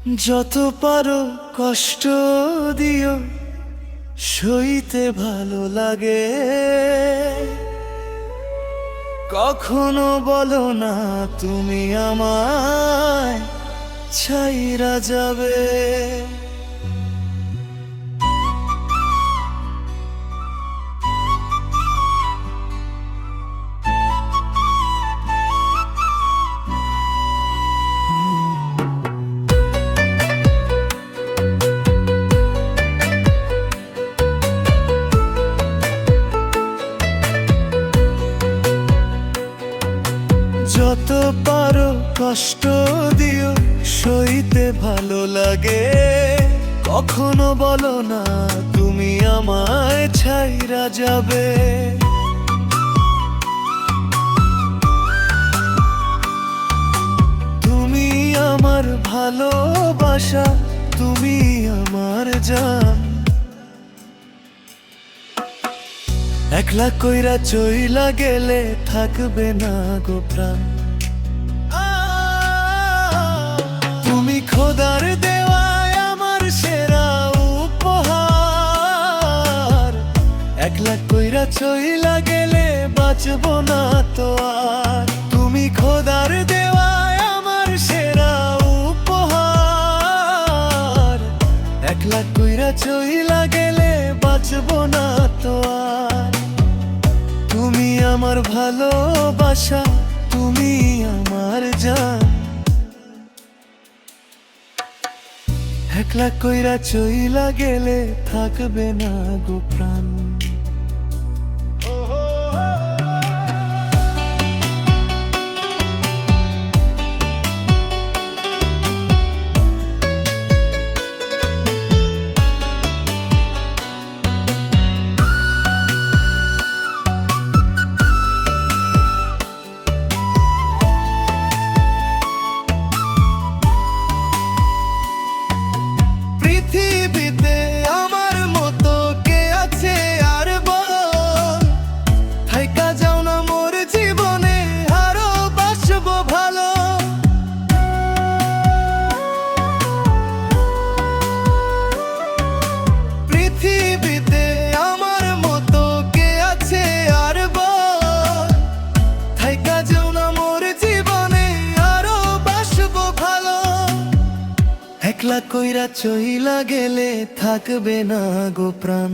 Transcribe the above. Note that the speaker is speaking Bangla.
যত পারো কষ্ট দিও, সইতে ভালো লাগে। কখনো বলো না তুমি আমায় ছাইরা যাবে। যত পারো কষ্ট দিও, সইতে ভালো লাগে। কখনো বলো না তুমি আমায় ছাইরা যাবে। তুমি আমার ভালোবাসা, তুমি আমার জান। একলা কইরা চইলা গেলে থাকবে না গো প্রাণ। তুমি খোদার দেওয়ায় আমার সেরা উপহার। একলা কইরা চইলা গেলে বাঁচবো না তো আর। তুমি খোদার দেওয়ায় আমার সেরা উপহার। একলা কইরা চইলা গেলে বাঁচবো না তো আর। তুমি আমার ভালোবাসা, তুমি আমার জান। একলা কইরা চইলা গেলে থাকবে না গো প্রাণ। পৃথিবীতে আমার মতো কে আছে আর বল? থাইকা যাও না মোর জীবনে, আরো বাসবো ভালো। পৃথিবীতে আমার মতো কে আছে আর বল? থাইকা যাও না মোর জীবনে, আরো বাসবো ভালো। একলা কইরা চইলা গেলে থাকবে না গো প্রাণ।